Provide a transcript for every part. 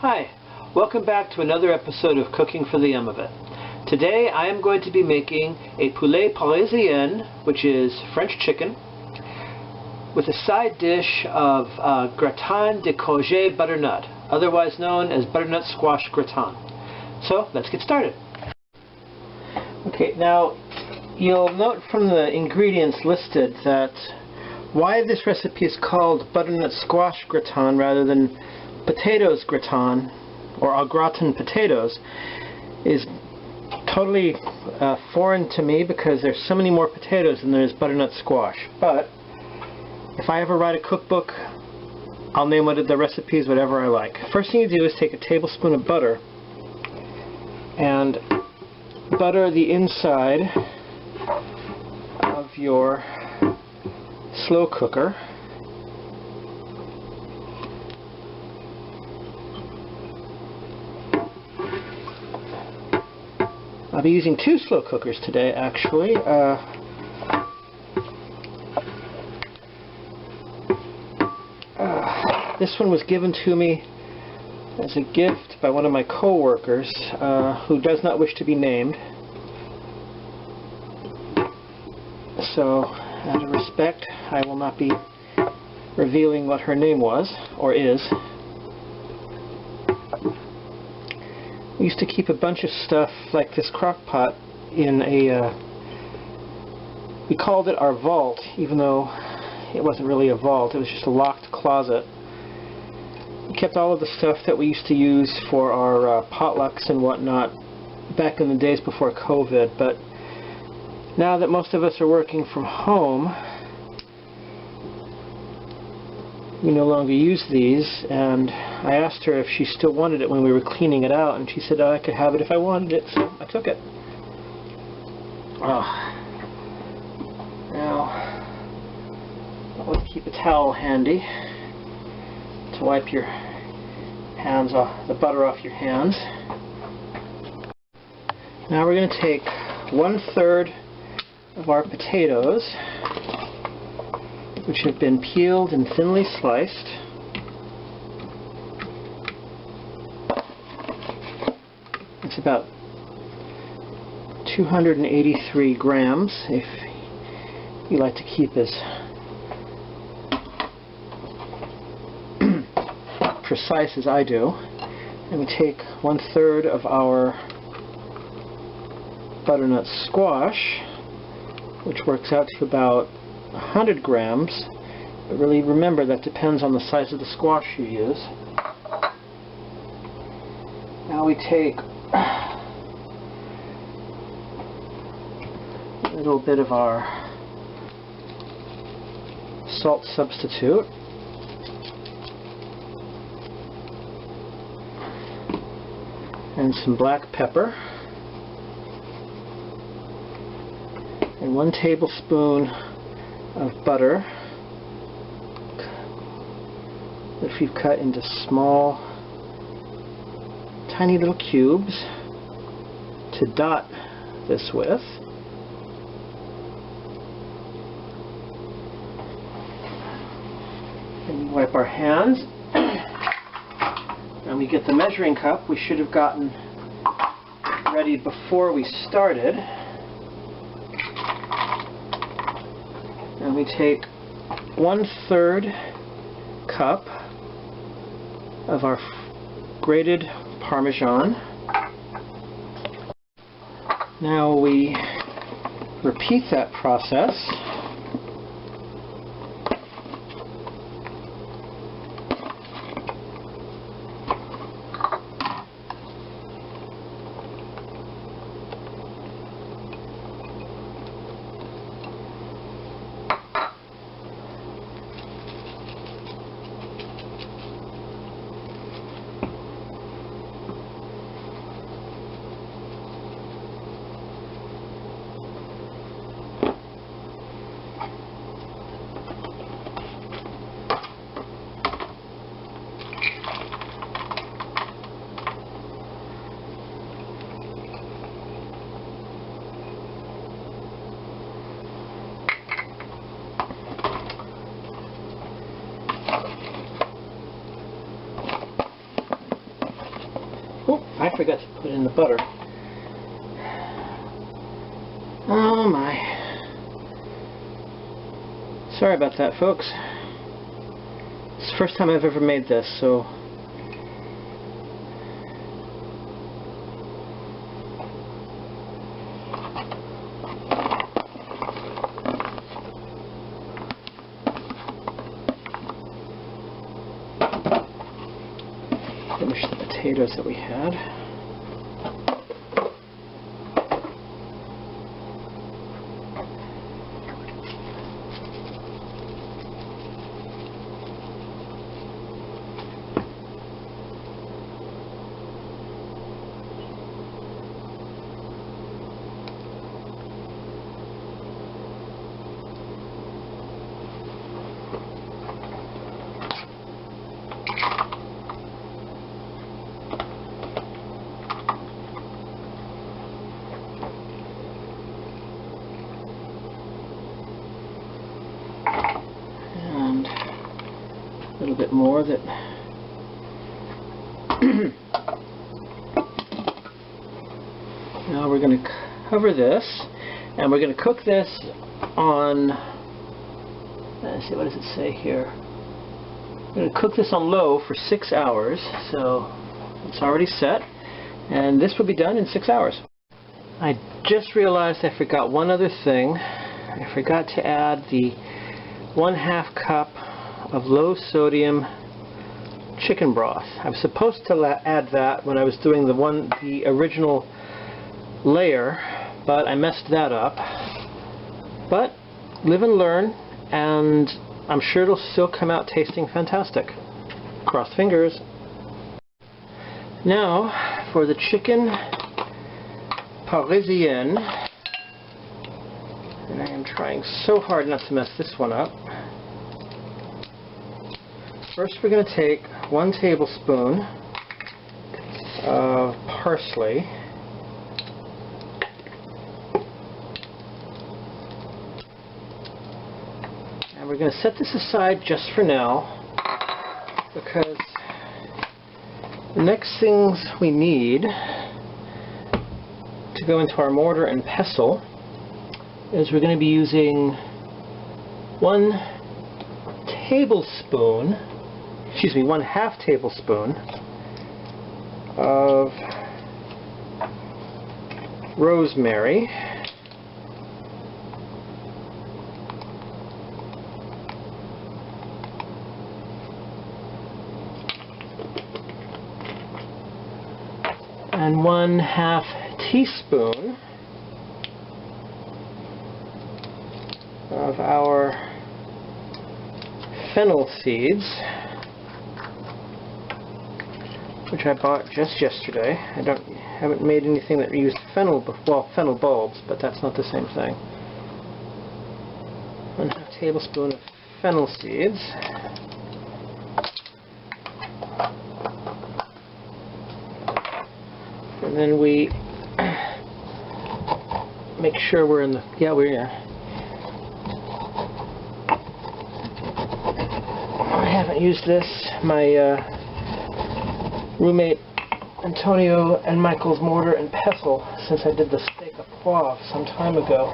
Hi, welcome back to another episode of Cooking for the Yum of It. Today I am going to be making a Poulet Parisien, which is French chicken, with a side dish of Gratin de Courge Butternut, otherwise known as Butternut Squash Gratin. So let's get started. Okay, now you'll note from the ingredients listed that why this recipe is called Butternut Squash Gratin rather than potatoes gratin or au gratin potatoes is totally foreign to me, because there's so many more potatoes than there's butternut squash. But if I ever write a cookbook, I'll name the recipes whatever I like. First thing you do is take a tablespoon of butter and butter the inside of your slow cooker. I'll be using two slow cookers today, actually. This one was given to me as a gift by one of my co-workers who does not wish to be named. So, out of respect, I will not be revealing what her name was, or is. We used to keep a bunch of stuff like this crock pot in a, we called it our vault, even though it wasn't really a vault, it was just a locked closet. We kept all of the stuff that we used to use for our potlucks and whatnot back in the days before COVID, but now that most of us are working from home, we no longer use these, and I asked her if she still wanted it when we were cleaning it out, and she said I could have it if I wanted it, so I took it. Now, always keep a towel handy to wipe your hands off, the butter off your hands. Now we're going to take 1/3 of our potatoes, which have been peeled and thinly sliced. It's about 283 grams if you like to keep as precise as I do. And we take 1/3 of our butternut squash, which works out to about 100 grams, but really remember that depends on the size of the squash you use. Now we take a little bit of our salt substitute, and some black pepper, and 1 tablespoon of butter, which we've cut into small, tiny little cubes to dot this with. And we wipe our hands, and we get the measuring cup we should have gotten ready before we started. And we take 1/3 cup of our grated Parmesan. Now we repeat that process . I forgot to put in the butter. Oh my. Sorry about that, folks. It's the first time I've ever made this, so finish the potatoes that we had. A little bit more that now we're going to cover this, and we're going to cook this on, let's see, what does it say here? We're going to cook this on low for 6 hours, so it's already set, and this will be done in 6 hours. I just realized I forgot one other thing. I forgot to add the 1/2 cup of low sodium chicken broth. I was supposed to add that when I was doing the original layer, but I messed that up. But live and learn, and I'm sure it'll still come out tasting fantastic. Cross fingers. Now for the chicken Parisien, and I am trying so hard not to mess this one up. First, we're going to take 1 tablespoon of parsley, and we're going to set this aside just for now, because the next things we need to go into our mortar and pestle is we're going to be using 1 tablespoon, excuse me, 1/2 tablespoon of rosemary, and 1/2 teaspoon of our fennel seeds, which I bought just yesterday. I haven't made anything that used fennel before, well, fennel bulbs, but that's not the same thing. 1/2 tablespoon of fennel seeds. And then we make sure we're in the, I haven't used this. My roommate Antonio and Michael's mortar and pestle since I did the steak à poivre some time ago.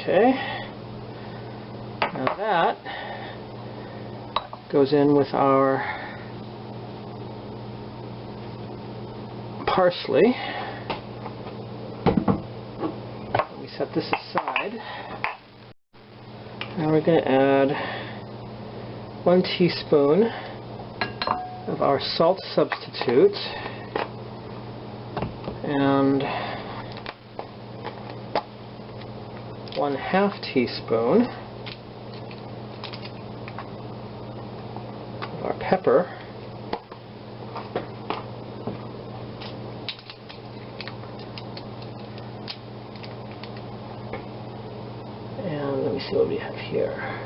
Okay, now that goes in with our parsley. We set this aside. Now we're going to add 1 teaspoon of our salt substitute and 1/2 teaspoon of our pepper, see what we have here.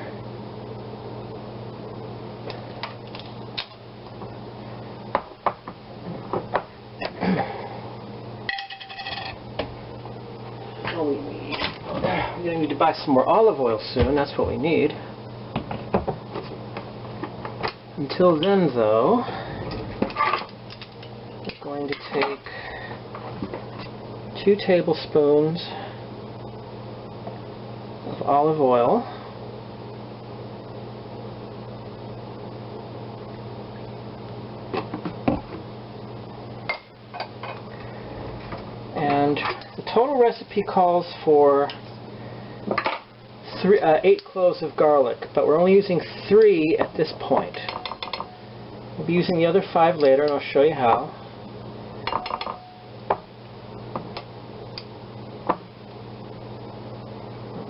We're going to need to buy some more olive oil soon. That's what we need. Until then, though, we're going to take 2 tablespoons of olive oil. And the total recipe calls for 8 cloves of garlic, but we're only using 3 at this point. We'll be using the other 5 later, and I'll show you how.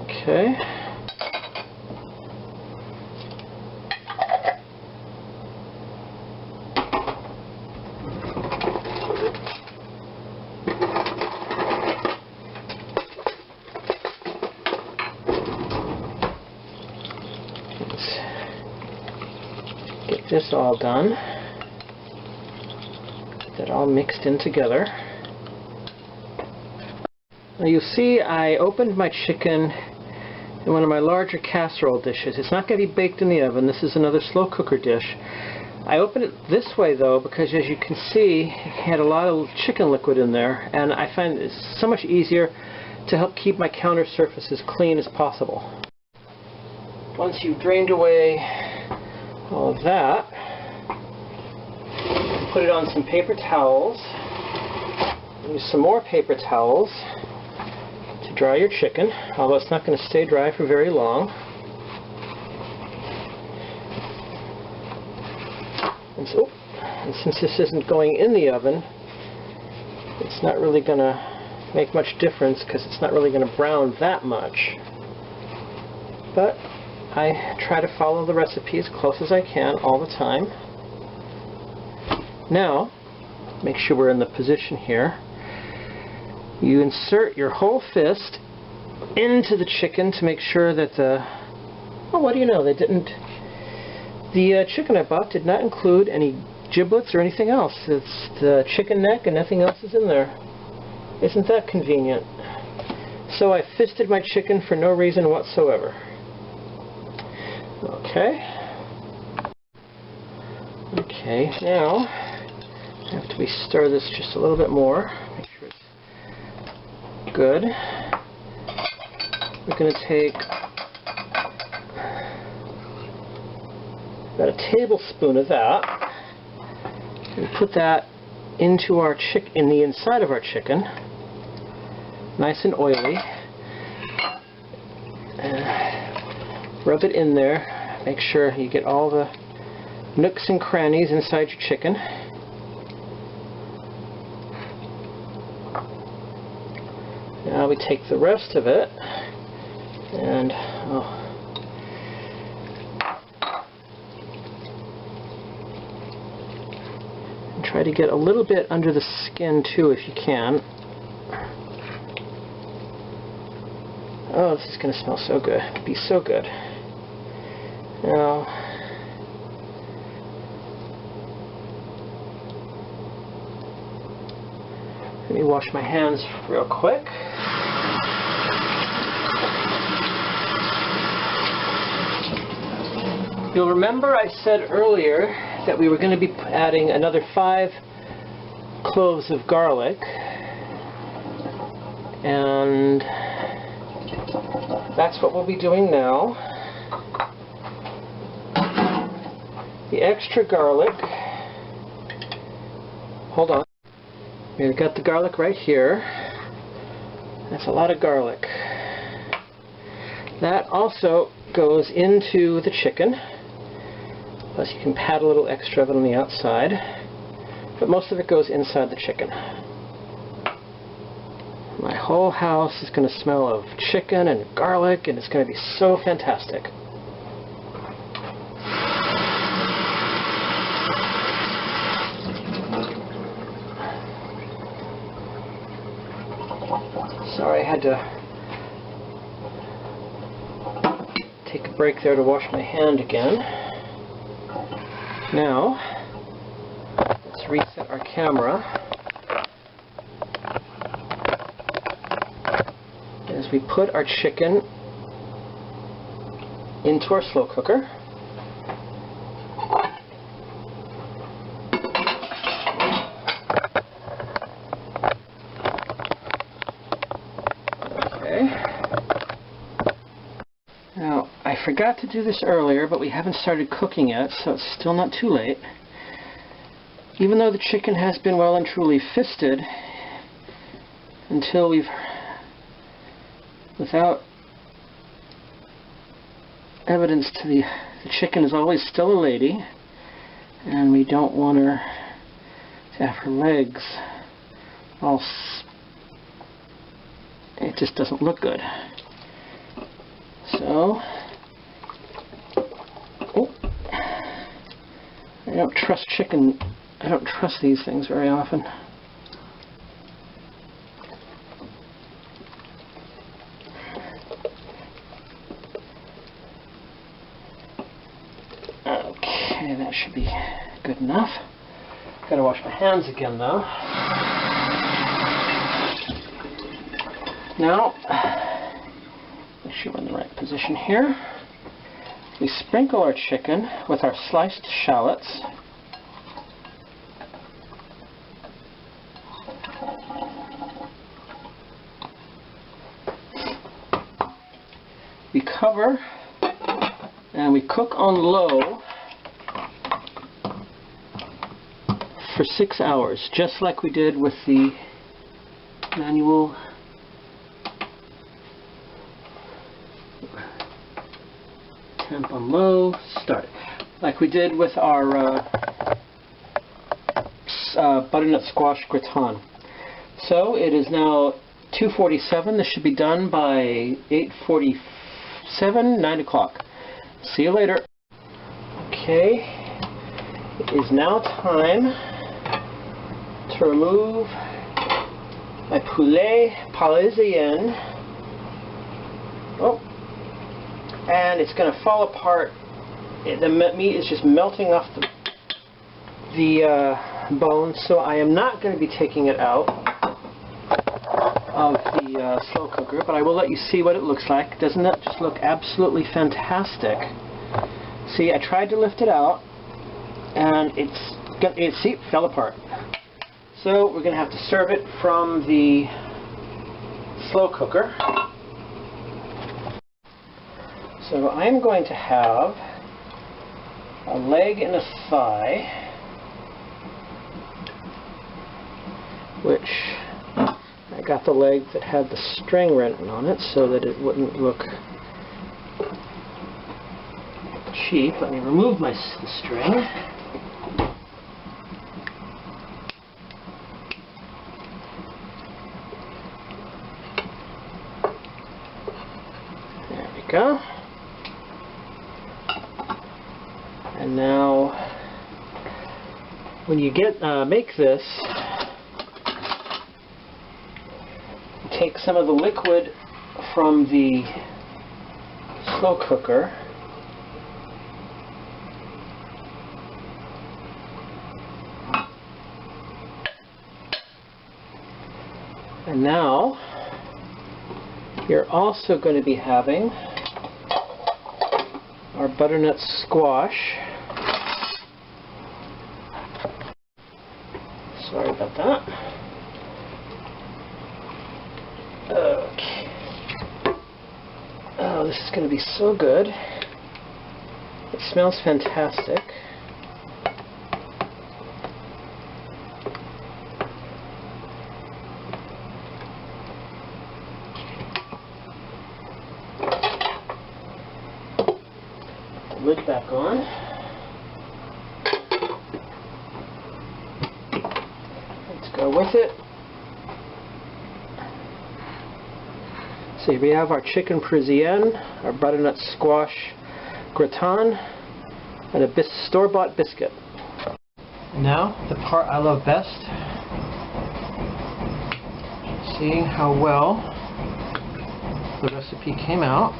Okay. Get this all done. Get that all mixed in together. Now you'll see I opened my chicken in one of my larger casserole dishes. It's not going to be baked in the oven. This is another slow cooker dish. I opened it this way though because, as you can see, it had a lot of chicken liquid in there, and I find it's so much easier to help keep my counter surface as clean as possible. Once you've drained away all of that, put it on some paper towels. Use some more paper towels to dry your chicken, although it's not going to stay dry for very long. And since this isn't going in the oven, it's not really going to make much difference because it's not really going to brown that much. But I try to follow the recipe as close as I can all the time. Now, make sure we're in the position here. You insert your whole fist into the chicken to make sure that the... Oh, what do you know? They didn't... The chicken I bought did not include any giblets or anything else. It's the chicken neck and nothing else is in there. Isn't that convenient? So I fisted my chicken for no reason whatsoever. Okay. Okay, now after we stir this just a little bit more, make sure it's good. We're going to take about a tablespoon of that and put that into our in the inside of our chicken, nice and oily. Rub it in there. Make sure you get all the nooks and crannies inside your chicken. Now we take the rest of it and try to get a little bit under the skin too if you can. Oh, this is going to smell so good. It'd be so good. Now, let me wash my hands real quick. You'll remember I said earlier that we were going to be adding another 5 cloves of garlic, and that's what we'll be doing now. The extra garlic, hold on, we've got the garlic right here. That's a lot of garlic. That also goes into the chicken, plus you can pat a little extra of it on the outside, but most of it goes inside the chicken. My whole house is going to smell of chicken and garlic, and it's going to be so fantastic. Sorry, I had to take a break there to wash my hand again. Now, let's reset our camera as we put our chicken into our slow cooker. Now, I forgot to do this earlier, but we haven't started cooking yet, so it's still not too late. Even though the chicken has been well and truly fisted, until without evidence to the chicken is always still a lady, and we don't want her to have her legs all, it just doesn't look good. So, I don't trust chicken, I don't trust these things very often. Okay, that should be good enough. Gotta wash my hands again though. Now, make sure we're in the right position here. We sprinkle our chicken with our sliced shallots. We cover and we cook on low for 6 hours, just like we did with the manual temp on low, start. Like we did with our butternut squash gratin. So it is now 2:47. This should be done by 8:47, 9 o'clock. See you later. Okay, it is now time to remove my Poulet Parisien. Oh, and it's going to fall apart. The meat is just melting off the bone, so I am not going to be taking it out of the slow cooker, but I will let you see what it looks like. Doesn't that just look absolutely fantastic? See, I tried to lift it out, and see, it fell apart. So we're going to have to serve it from the slow cooker. So I'm going to have a leg and a thigh, which I got the leg that had the string written on it so that it wouldn't look cheap. Let me remove the string. There we go. And now, when you make this, take some of the liquid from the slow cooker and now you're also going to be having our butternut squash. Sorry about that. Okay. Oh, this is going to be so good. It smells fantastic. Put the lid back on. Let's go with it. So we have our chicken Parisien, our butternut squash gratin, and a store-bought biscuit. Now, the part I love best, seeing how well the recipe came out.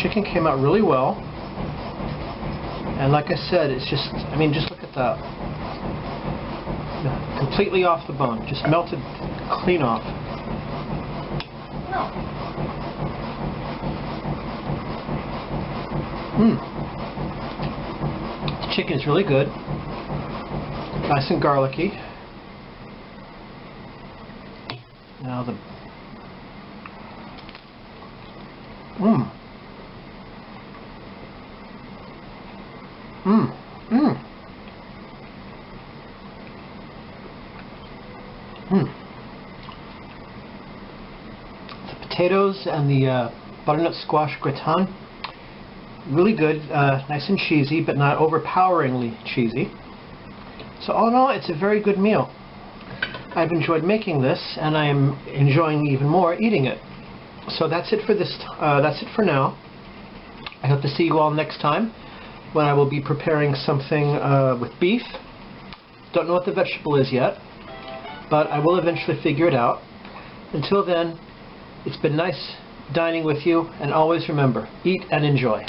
Chicken came out really well, and like I said, it's just, I mean, just look at that. Completely off the bone, just melted clean off. The chicken is really good, nice and garlicky. Now the The potatoes and the butternut squash gratin, really good, nice and cheesy, but not overpoweringly cheesy. So all in all, it's a very good meal. I've enjoyed making this, and I am enjoying even more eating it. So that's it for this. That's it for now. I hope to see you all next time, when I will be preparing something with beef. Don't know what the vegetable is yet, but I will eventually figure it out. Until then, it's been nice dining with you, and always remember, eat and enjoy.